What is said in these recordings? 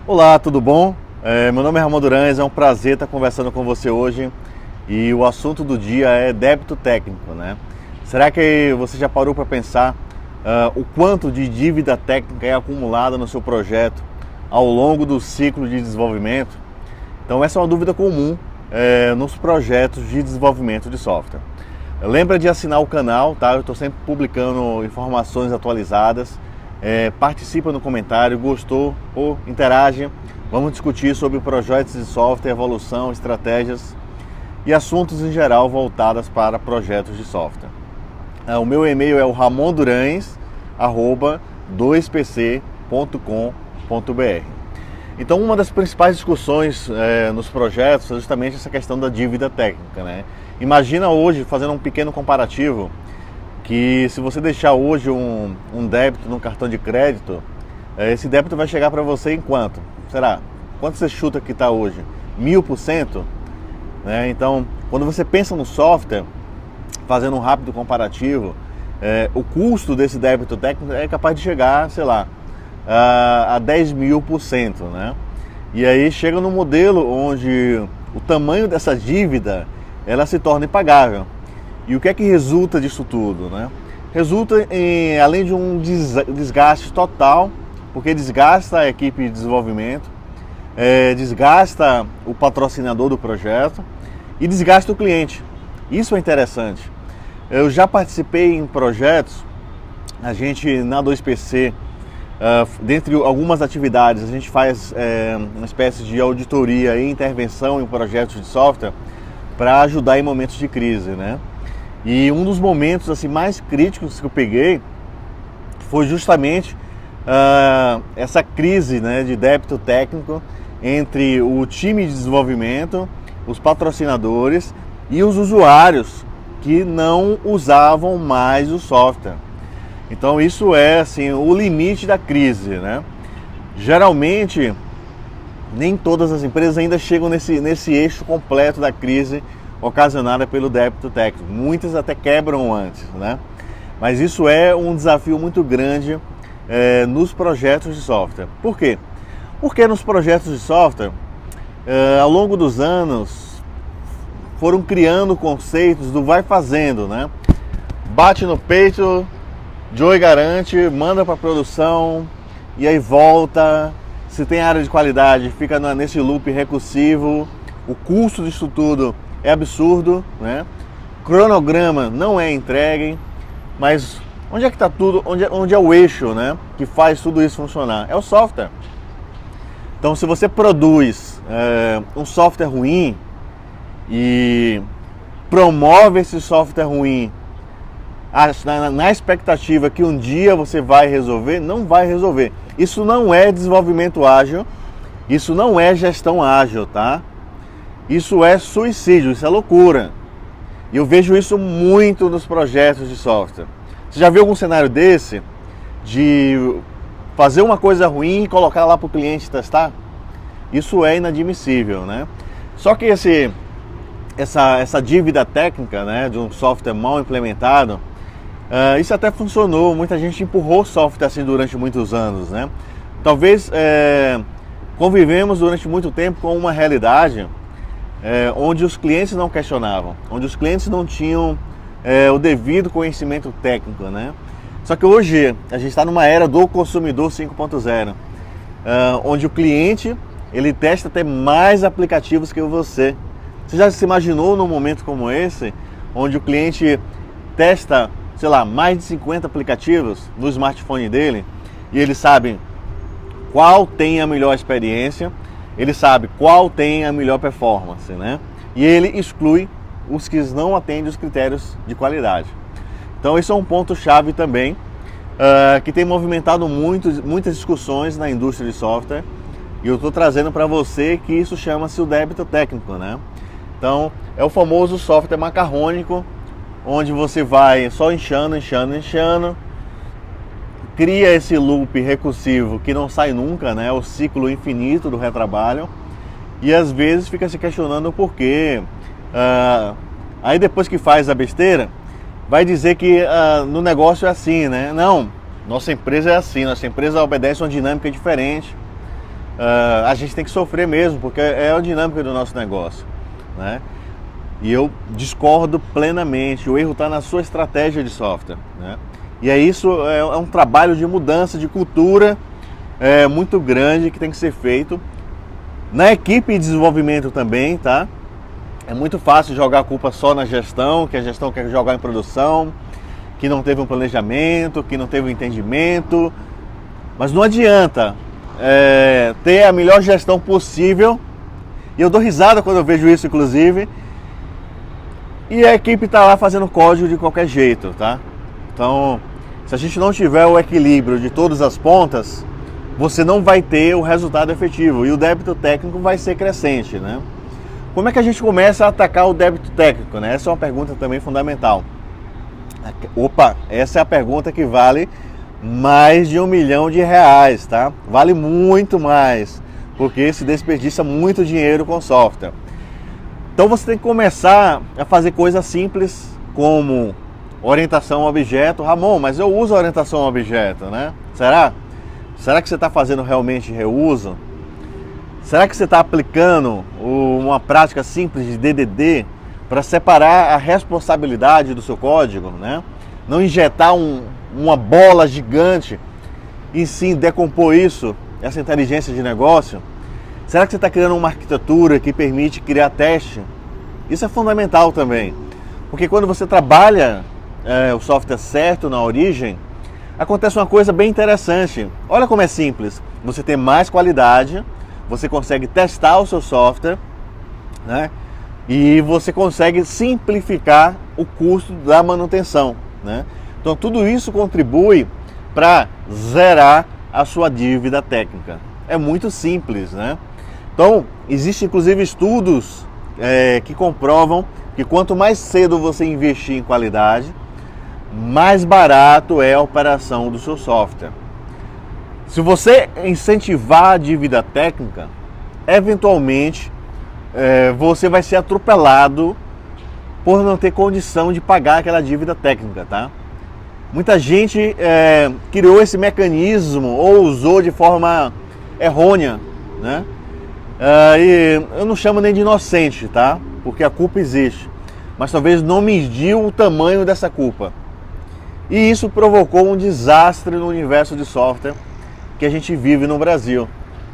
Olá, tudo bom? Meu nome é Ramon Durães, é um prazer estar conversando com você hoje e o assunto do dia é débito técnico, né? Será que você já parou para pensar o quanto de dívida técnica é acumulada no seu projeto ao longo do ciclo de desenvolvimento? Então essa é uma dúvida comum nos projetos de desenvolvimento de software. Lembra de assinar o canal, tá? Eu estou sempre publicando informações atualizadas. Participa no comentário, gostou ou interage. Vamos discutir sobre projetos de software, evolução, estratégias e assuntos em geral voltados para projetos de software. O meu e-mail é o ramondurães@2pc.com.br. Então, uma das principais discussões nos projetos é justamente essa questão da dívida técnica, né? Imagina hoje, fazendo um pequeno comparativo, que se você deixar hoje um débito no cartão de crédito, esse débito vai chegar para você em quanto? Será? Quanto você chuta que está hoje? 1000%? Né? Então, quando você pensa no software, fazendo um rápido comparativo, o custo desse débito técnico é capaz de chegar, sei lá, a 10.000%, né? E aí chega no modelo onde o tamanho dessa dívida ela se torna impagável. E o que é que resulta disso tudo, né? Resulta em, além de um desgaste total, porque desgasta a equipe de desenvolvimento, desgasta o patrocinador do projeto e desgasta o cliente. Isso é interessante. Eu já participei em projetos, a gente na 2PC, dentre algumas atividades, a gente faz uma espécie de auditoria e intervenção em projetos de software para ajudar em momentos de crise, né? E um dos momentos assim, mais críticos que eu peguei foi justamente essa crise, né, de débito técnico entre o time de desenvolvimento, os patrocinadores e os usuários que não usavam mais o software. Então isso é assim, o limite da crise, né? Geralmente, nem todas as empresas ainda chegam nesse eixo completo da crise ocasionada pelo débito técnico. Muitas até quebram antes, né? Mas isso é um desafio muito grande nos projetos de software. Por quê? Porque nos projetos de software, ao longo dos anos, foram criando conceitos do vai fazendo, né? Bate no peito, Joey garante, manda para produção e aí volta. Se tem área de qualidade, fica nesse loop recursivo. O custo disso tudo é absurdo, né? Cronograma não é entregue, mas onde é que está tudo? Onde é o eixo, né? Que faz tudo isso funcionar? É o software. Então, se você produz um software ruim e promove esse software ruim na expectativa que um dia você vai resolver, não vai resolver. Isso não é desenvolvimento ágil, isso não é gestão ágil, tá? Isso é suicídio, isso é loucura. E eu vejo isso muito nos projetos de software. Você já viu algum cenário desse? De fazer uma coisa ruim e colocar lá para o cliente testar? Isso é inadmissível, né? Só que essa dívida técnica, né, de um software mal implementado, isso até funcionou. Muita gente empurrou software assim durante muitos anos, né? Talvez convivemos durante muito tempo com uma realidade onde os clientes não questionavam, onde os clientes não tinham o devido conhecimento técnico, né? Só que hoje a gente está numa era do consumidor 5.0, onde o cliente ele testa até mais aplicativos que você. Você já se imaginou num momento como esse, onde o cliente testa, sei lá, mais de 50 aplicativos no smartphone dele e ele sabe qual tem a melhor experiência, ele sabe qual tem a melhor performance, né? E ele exclui os que não atendem os critérios de qualidade. Então esse é um ponto chave também, que tem movimentado muitas discussões na indústria de software, e eu estou trazendo para você que isso chama-se o débito técnico, né? Então é o famoso software macarrônico, onde você vai só inchando, cria esse loop recursivo que não sai nunca, né? O ciclo infinito do retrabalho, e às vezes fica se questionando o porquê. Aí depois que faz a besteira, vai dizer que no negócio é assim, né? Não, nossa empresa é assim, nossa empresa obedece uma dinâmica diferente. a gente tem que sofrer mesmo, porque é a dinâmica do nosso negócio, né? E eu discordo plenamente. O erro está na sua estratégia de software, né? E isso é um trabalho de mudança de cultura muito grande que tem que ser feito na equipe de desenvolvimento também, tá? É muito fácil jogar a culpa só na gestão, que a gestão quer jogar em produção, que não teve um planejamento, que não teve um entendimento. Mas não adianta ter a melhor gestão possível, e eu dou risada quando eu vejo isso, inclusive, e a equipe está lá fazendo código de qualquer jeito, tá? Então, se a gente não tiver o equilíbrio de todas as pontas, você não vai ter o resultado efetivo e o débito técnico vai ser crescente, né? Como é que a gente começa a atacar o débito técnico, né? Essa é uma pergunta também fundamental. Opa, essa é a pergunta que vale mais de R$1 milhão, tá? Vale muito mais, porque se desperdiça muito dinheiro com software. Então você tem que começar a fazer coisas simples como orientação a objeto. Ramon, mas eu uso orientação a objeto, né? Será? Será que você está fazendo realmente reuso? Será que você está aplicando uma prática simples de DDD para separar a responsabilidade do seu código, né? Não injetar uma bola gigante e sim decompor isso, essa inteligência de negócio? Será que você está criando uma arquitetura que permite criar teste? Isso é fundamental também, porque quando você trabalha o software certo na origem, acontece uma coisa bem interessante. Olha como é simples. Você tem mais qualidade, você consegue testar o seu software, né? E você consegue simplificar o custo da manutenção, né? Então tudo isso contribui para zerar a sua dívida técnica. É muito simples, né? Então, existem inclusive estudos que comprovam que quanto mais cedo você investir em qualidade, mais barato é a operação do seu software. Se você incentivar a dívida técnica, eventualmente você vai ser atropelado por não ter condição de pagar aquela dívida técnica, tá? Muita gente criou esse mecanismo ou usou de forma errônea, né? E eu não chamo nem de inocente, tá? Porque a culpa existe, mas talvez não mediu o tamanho dessa culpa. E isso provocou um desastre no universo de software que a gente vive no Brasil,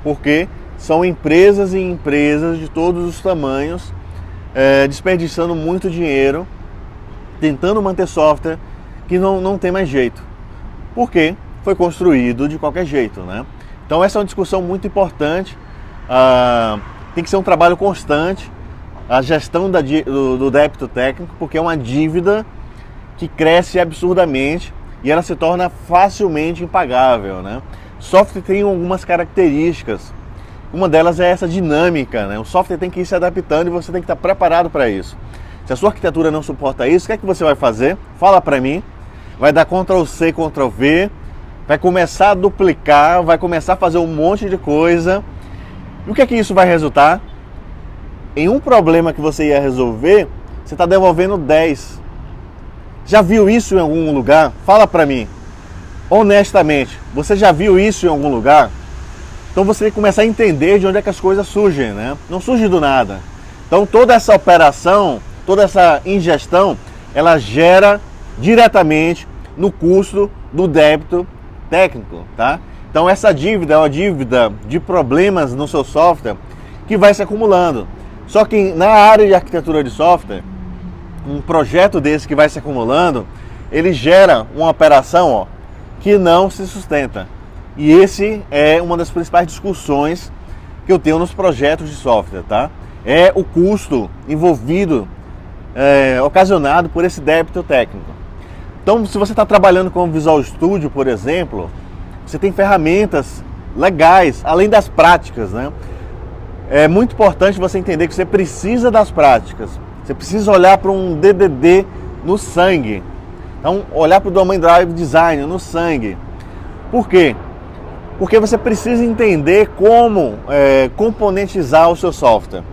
porque são empresas e empresas de todos os tamanhos desperdiçando muito dinheiro, tentando manter software que não tem mais jeito, porque foi construído de qualquer jeito, né? Então essa é uma discussão muito importante. Tem que ser um trabalho constante, a gestão do débito técnico, porque é uma dívida que cresce absurdamente e ela se torna facilmente impagável, né? Software tem algumas características, uma delas é essa dinâmica, né? O software tem que ir se adaptando e você tem que estar preparado para isso. Se a sua arquitetura não suporta isso, o que é que você vai fazer? Fala para mim. Vai dar Ctrl+C, Ctrl+V, vai começar a duplicar, vai começar a fazer um monte de coisa. E o que é que isso vai resultar? Em um problema que você ia resolver, você está devolvendo 10. Já viu isso em algum lugar? Fala para mim, honestamente, você já viu isso em algum lugar? Então você tem que começar a entender de onde é que as coisas surgem, né? Não surge do nada. Então toda essa operação, toda essa ingestão, ela gera diretamente no custo do débito técnico, tá? Então essa dívida é uma dívida de problemas no seu software que vai se acumulando. Só que na área de arquitetura de software, um projeto desse que vai se acumulando, ele gera uma operação que não se sustenta. E esse é uma das principais discussões que eu tenho nos projetos de software, tá? É o custo envolvido, ocasionado por esse débito técnico. Então, se você está trabalhando com o Visual Studio, por exemplo, você tem ferramentas legais, além das práticas, né? É muito importante você entender que você precisa das práticas. Você precisa olhar para um DDD no sangue. Então, olhar para o Domain Drive Design no sangue. Por quê? Porque você precisa entender como componentizar o seu software.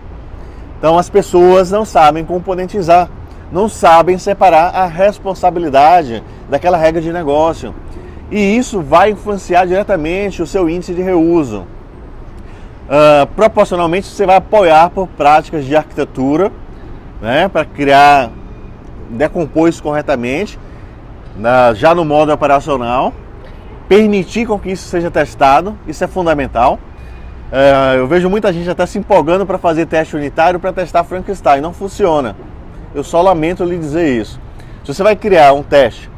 Então, as pessoas não sabem componentizar, não sabem separar a responsabilidade daquela regra de negócio. E isso vai influenciar diretamente o seu índice de reuso. proporcionalmente você vai apoiar por práticas de arquitetura, né, para decompor isso corretamente, já no modo operacional, permitir com que isso seja testado, isso é fundamental. Eu vejo muita gente até se empolgando para fazer teste unitário para testar Frankenstein, não funciona. Eu só lamento lhe dizer isso. Se você vai criar um teste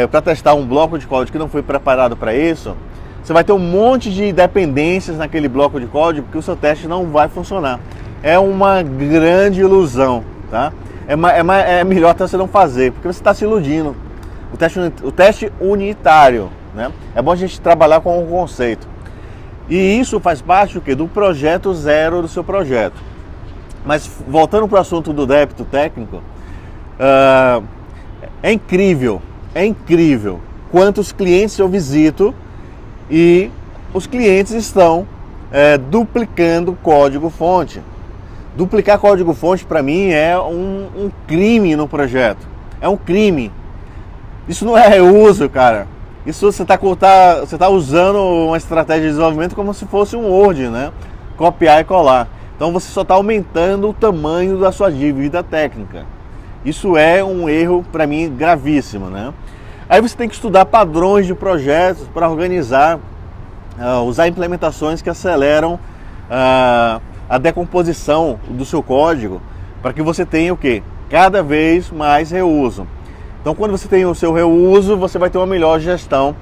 para testar um bloco de código que não foi preparado para isso, você vai ter um monte de dependências naquele bloco de código que o seu teste não vai funcionar. É uma grande ilusão, tá? É melhor até você não fazer, porque você está se iludindo. O teste unitário, né? É bom a gente trabalhar com o conceito. E isso faz parte do projeto zero do seu projeto. Mas voltando para o assunto do débito técnico, é incrível quantos clientes eu visito e os clientes estão duplicando código-fonte. Duplicar código-fonte para mim é um crime no projeto. É um crime. Isso não é reuso, cara. Isso você tá usando uma estratégia de desenvolvimento como se fosse um Word, né? Copiar e colar. Então você só está aumentando o tamanho da sua dívida técnica. Isso é um erro, para mim, gravíssimo, né? Aí você tem que estudar padrões de projetos para organizar, usar implementações que aceleram a decomposição do seu código, para que você tenha o quê? Cada vez mais reuso. Então, quando você tem o seu reuso, você vai ter uma melhor gestão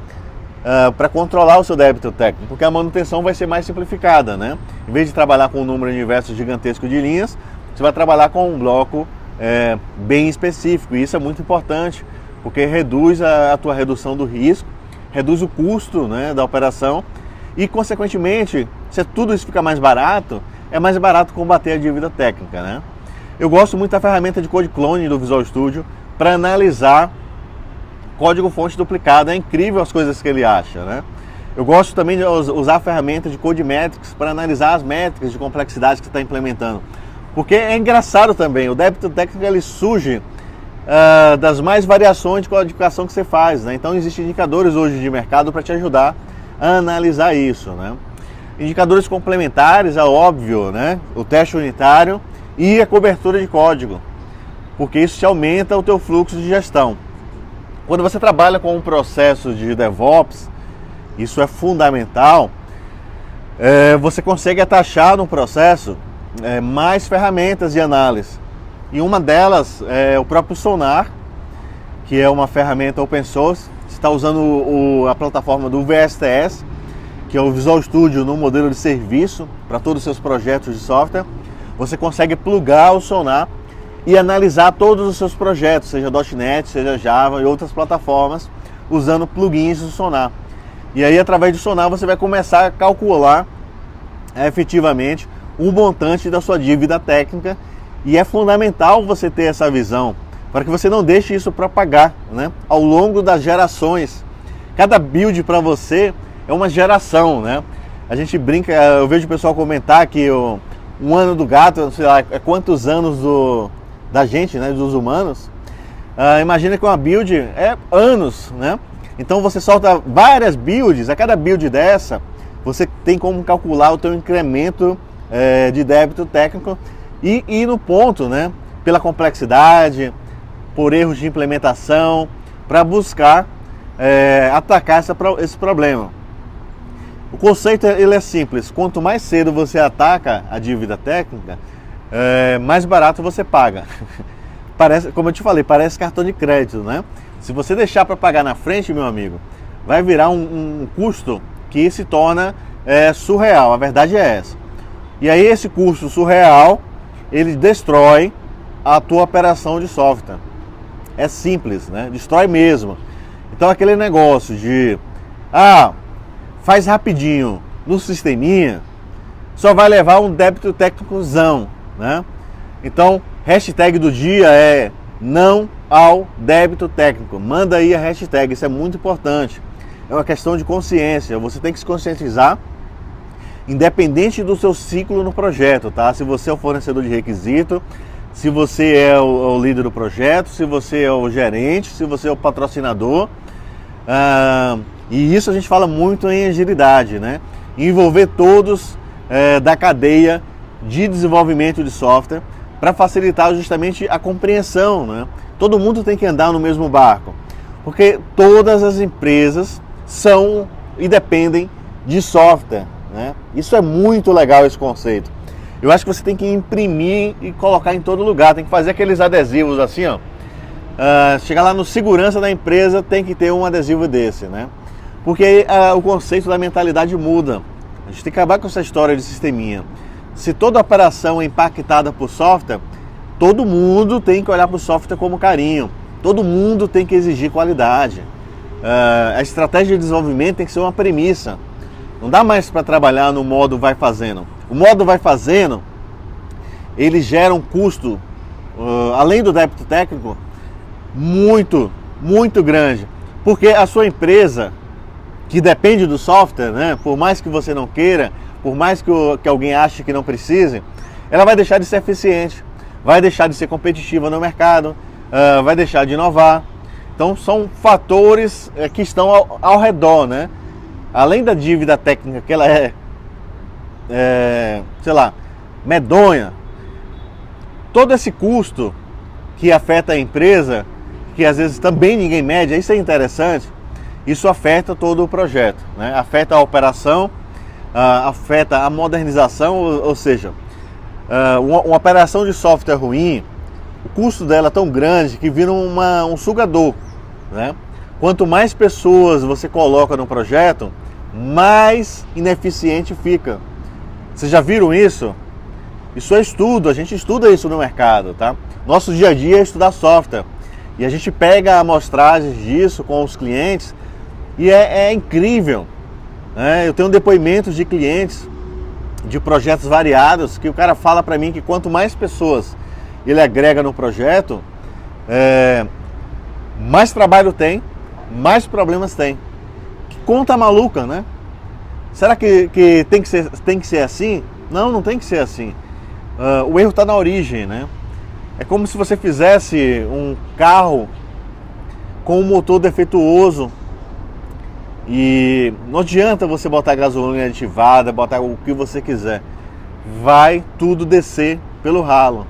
para controlar o seu débito técnico, porque a manutenção vai ser mais simplificada, né? Em vez de trabalhar com um número universo gigantesco de linhas, você vai trabalhar com um bloco bem específico, e isso é muito importante, porque reduz a tua redução do risco, reduz o custo, né, da operação, e consequentemente, se tudo isso fica mais barato, é mais barato combater a dívida técnica, né? Eu gosto muito da ferramenta de Code Clone do Visual Studio para analisar código-fonte duplicado. É incrível as coisas que ele acha, né? Eu gosto também de usar a ferramenta de Code Metrics para analisar as métricas de complexidade que você está implementando, porque é engraçado também, o débito técnico ele surge das mais variações de codificação que você faz, né? Então existem indicadores hoje de mercado para te ajudar a analisar isso, né? Indicadores complementares, é óbvio, né? O teste unitário e a cobertura de código, porque isso te aumenta o teu fluxo de gestão. Quando você trabalha com um processo de DevOps, isso é fundamental, você consegue atachar no processo mais ferramentas de análise. E uma delas é o próprio Sonar, que é uma ferramenta open source. Você está usando a plataforma do VSTS, que é o Visual Studio no modelo de serviço para todos os seus projetos de software. Você consegue plugar o Sonar e analisar todos os seus projetos, seja .NET, seja Java e outras plataformas, usando plugins do Sonar. E aí, através do Sonar, você vai começar a calcular efetivamente o montante da sua dívida técnica. E é fundamental você ter essa visão, para que você não deixe isso propagar, né, ao longo das gerações. Cada build para você é uma geração, né? A gente brinca, eu vejo o pessoal comentar que um ano do gato, sei lá, é quantos anos da gente, né, dos humanos. Imagina que uma build é anos, né? Então você solta várias builds, a cada build dessa, você tem como calcular o teu incremento de débito técnico e ir no ponto, né? Pela complexidade, por erros de implementação, para buscar atacar esse problema. O conceito ele é simples, quanto mais cedo você ataca a dívida técnica, mais barato você paga. Parece, como eu te falei, parece cartão de crédito, né? Se você deixar para pagar na frente, meu amigo, vai virar um custo que se torna surreal, a verdade é essa. E aí esse custo surreal, ele destrói a tua operação de software. É simples, né? Destrói mesmo. Então aquele negócio de faz rapidinho no sisteminha, só vai levar um débito técnicozão, né? Então, hashtag do dia é não ao débito técnico. Manda aí a hashtag, isso é muito importante. É uma questão de consciência, você tem que se conscientizar, independente do seu ciclo no projeto, tá? Se você é o fornecedor de requisito, se você é o líder do projeto, se você é o gerente, se você é o patrocinador. E isso a gente fala muito em agilidade, né? Envolver todos da cadeia de desenvolvimento de software para facilitar justamente a compreensão, né? Todo mundo tem que andar no mesmo barco, porque todas as empresas são e dependem de software, né? Isso é muito legal, esse conceito. Eu acho que você tem que imprimir e colocar em todo lugar, tem que fazer aqueles adesivos assim, ó. Chegar lá no segurança da empresa, tem que ter um adesivo desse, né? Porque aí o conceito da mentalidade muda. A gente tem que acabar com essa história de sisteminha. Se toda operação é impactada por software, todo mundo tem que olhar para o software como carinho. Todo mundo tem que exigir qualidade. A estratégia de desenvolvimento tem que ser uma premissa. Não dá mais para trabalhar no modo vai fazendo. O modo vai fazendo, ele gera um custo, além do débito técnico, muito, muito grande. Porque a sua empresa, que depende do software, né, por mais que você não queira, por mais que alguém ache que não precise, ela vai deixar de ser eficiente, vai deixar de ser competitiva no mercado, vai deixar de inovar. Então são fatores que estão ao redor, né? Além da dívida técnica, que ela sei lá, medonha, todo esse custo que afeta a empresa, que às vezes também ninguém mede, isso é interessante, isso afeta todo o projeto, né? Afeta a operação, afeta a modernização, ou seja, uma operação de software ruim, o custo dela é tão grande que vira um sugador, né? Quanto mais pessoas você coloca no projeto, mais ineficiente fica. Vocês já viram isso? Isso é estudo, a gente estuda isso no mercado, tá? Nosso dia a dia é estudar software. E a gente pega amostragens disso com os clientes e é incrível, né? Eu tenho depoimentos de clientes de projetos variados que o cara fala para mim que quanto mais pessoas ele agrega no projeto, mais trabalho tem, mais problemas tem. Que conta maluca, né? Será que tem que ser assim? Não, não tem que ser assim. O erro está na origem, né? É como se você fizesse um carro com um motor defeituoso e não adianta você botar gasolina aditivada, botar o que você quiser. Vai tudo descer pelo ralo,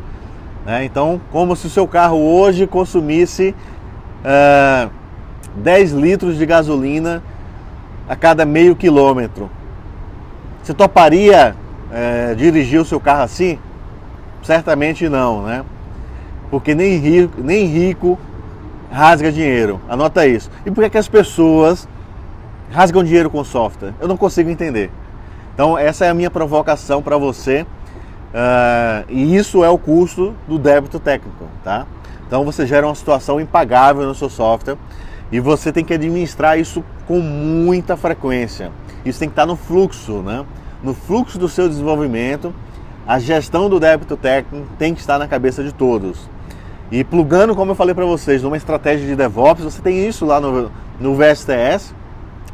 né? Então, como se o seu carro hoje consumisse 10 litros de gasolina a cada meio quilômetro. Você toparia dirigir o seu carro assim? Certamente não, né? Porque nem rico rasga dinheiro. Anota isso. E por que as pessoas rasgam dinheiro com software? Eu não consigo entender. Então essa é a minha provocação para você. E isso é o custo do débito técnico, tá? Então você gera uma situação impagável no seu software e você tem que administrar isso com muita frequência. Isso tem que estar no fluxo, né? No fluxo do seu desenvolvimento, a gestão do débito técnico tem que estar na cabeça de todos. E plugando, como eu falei para vocês, numa estratégia de DevOps, você tem isso lá no VSTS,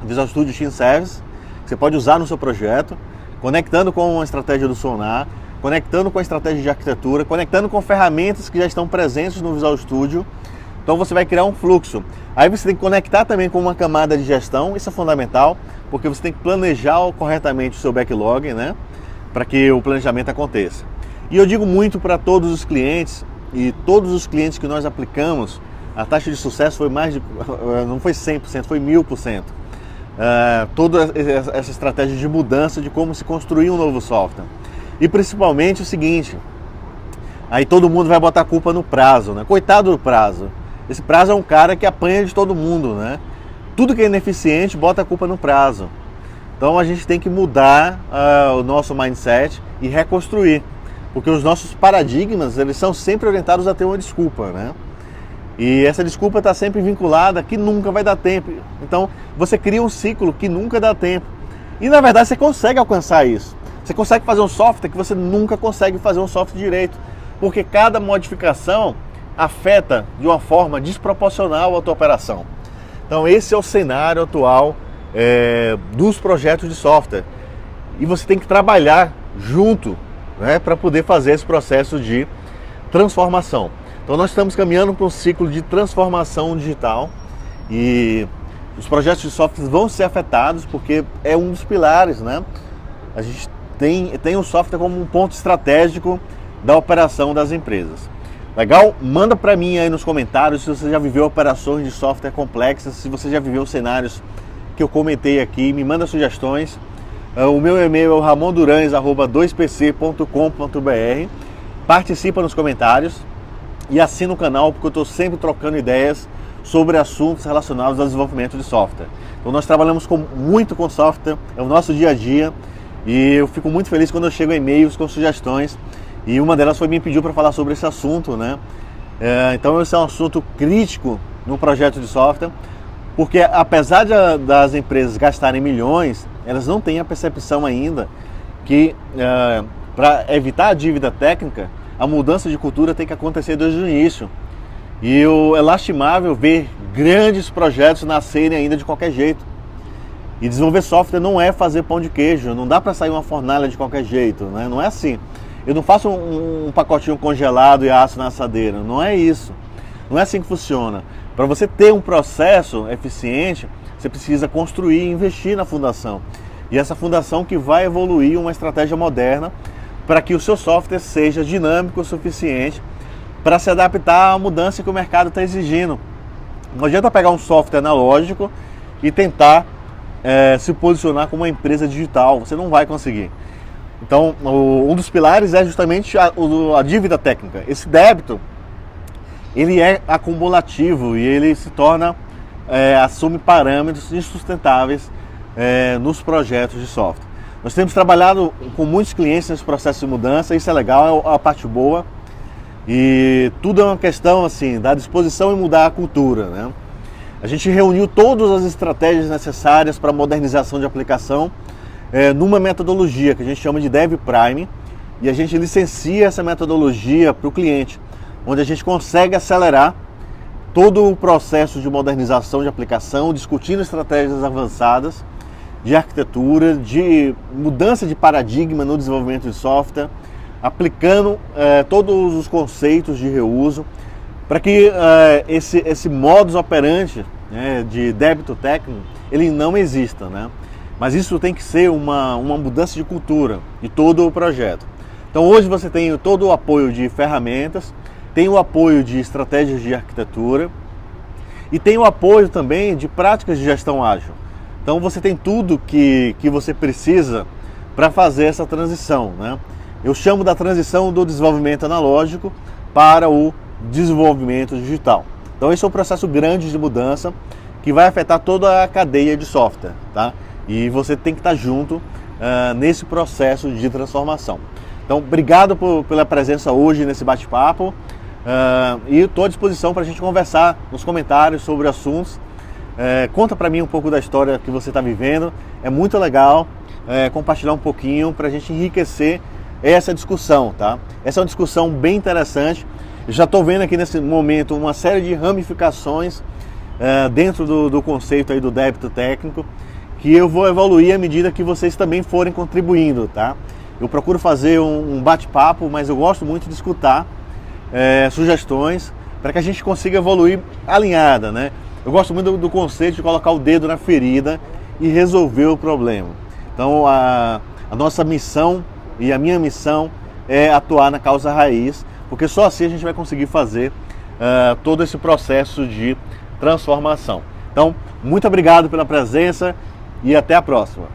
Visual Studio Team Service, que você pode usar no seu projeto, conectando com a estratégia do Sonar, conectando com a estratégia de arquitetura, conectando com ferramentas que já estão presentes no Visual Studio. Então você vai criar um fluxo. Aí você tem que conectar também com uma camada de gestão, isso é fundamental, porque você tem que planejar corretamente o seu backlog, né, para que o planejamento aconteça. E eu digo muito para todos os clientes, e todos os clientes que nós aplicamos, a taxa de sucesso foi não foi 100%, foi 1000%. Toda essa estratégia de mudança de como se construir um novo software. E principalmente o seguinte, aí todo mundo vai botar a culpa no prazo, né? Coitado do prazo. Esse prazo é um cara que apanha de todo mundo, né? Tudo que é ineficiente bota a culpa no prazo. Então a gente tem que mudar o nosso mindset e reconstruir. Porque os nossos paradigmas, eles são sempre orientados a ter uma desculpa, né? E essa desculpa está sempre vinculada que nunca vai dar tempo. Então você cria um ciclo que nunca dá tempo. E na verdade você consegue alcançar isso. Você consegue fazer um software que você nunca consegue fazer um software direito. Porque cada modificação afeta de uma forma desproporcional a tua operação. Então esse é o cenário atual dos projetos de software. E você tem que trabalhar junto, né, para poder fazer esse processo de transformação. Então nós estamos caminhando para um ciclo de transformação digital e os projetos de software vão ser afetados porque é um dos pilares, né? A gente tem o software como um ponto estratégico da operação das empresas. Legal? Manda para mim aí nos comentários se você já viveu operações de software complexas, se você já viveu cenários que eu comentei aqui, me manda sugestões. O meu e-mail é o ramondurans@2pc.com.br. Participa nos comentários e assina o canal, porque eu estou sempre trocando ideias sobre assuntos relacionados ao desenvolvimento de software. Então nós trabalhamos muito com software, é o nosso dia a dia, e eu fico muito feliz quando eu chego a e-mails com sugestões, e uma delas foi me pediu para falar sobre esse assunto, né? Então esse é um assunto crítico no projeto de software, porque apesar das empresas gastarem milhões, elas não têm a percepção ainda que para evitar a dívida técnica, a mudança de cultura tem que acontecer desde o início. E é lastimável ver grandes projetos nascerem ainda de qualquer jeito. E desenvolver software não é fazer pão de queijo, não dá para sair uma fornalha de qualquer jeito, né? Não é assim. Eu não faço um pacotinho congelado e asso na assadeira, não é isso. Não é assim que funciona. Para você ter um processo eficiente, você precisa construir e investir na fundação. E essa fundação que vai evoluir uma estratégia moderna para que o seu software seja dinâmico o suficiente para se adaptar à mudança que o mercado está exigindo. Não adianta pegar um software analógico e tentar se posicionar como uma empresa digital, você não vai conseguir. Então, um dos pilares é justamente a dívida técnica. Esse débito, ele é acumulativo e ele se torna, assume parâmetros insustentáveis nos projetos de software. Nós temos trabalhado com muitos clientes nesse processo de mudança, isso é legal, é a parte boa. E tudo é uma questão assim, da disposição em mudar a cultura, né? A gente reuniu todas as estratégias necessárias para a modernização de aplicação numa metodologia que a gente chama de Dev Prime, e a gente licencia essa metodologia para o cliente, onde a gente consegue acelerar todo o processo de modernização de aplicação, discutindo estratégias avançadas de arquitetura, de mudança de paradigma no desenvolvimento de software, aplicando todos os conceitos de reuso, para que esse modus operandi de débito técnico ele não exista, né? Mas isso tem que ser uma mudança de cultura de todo o projeto. Então hoje você tem todo o apoio de ferramentas, tem o apoio de estratégias de arquitetura e tem o apoio também de práticas de gestão ágil. Então você tem tudo que você precisa para fazer essa transição, né? Eu chamo da transição do desenvolvimento analógico para o desenvolvimento digital. Então esse é um processo grande de mudança que vai afetar toda a cadeia de software, tá? E você tem que estar junto nesse processo de transformação. Então obrigado pela presença hoje nesse bate-papo e estou à disposição para a gente conversar nos comentários sobre assuntos. Conta para mim um pouco da história que você está vivendo, é muito legal compartilhar um pouquinho para a gente enriquecer essa discussão, tá? Essa é uma discussão bem interessante. Eu já estou vendo aqui nesse momento uma série de ramificações dentro do conceito aí do débito técnico, que eu vou evoluir à medida que vocês também forem contribuindo, tá? Eu procuro fazer um bate-papo, mas eu gosto muito de escutar sugestões para que a gente consiga evoluir alinhada, né? Eu gosto muito do conceito de colocar o dedo na ferida e resolver o problema. Então a nossa missão e a minha missão é atuar na causa raiz, porque só assim a gente vai conseguir fazer todo esse processo de transformação. Então, muito obrigado pela presença e até a próxima.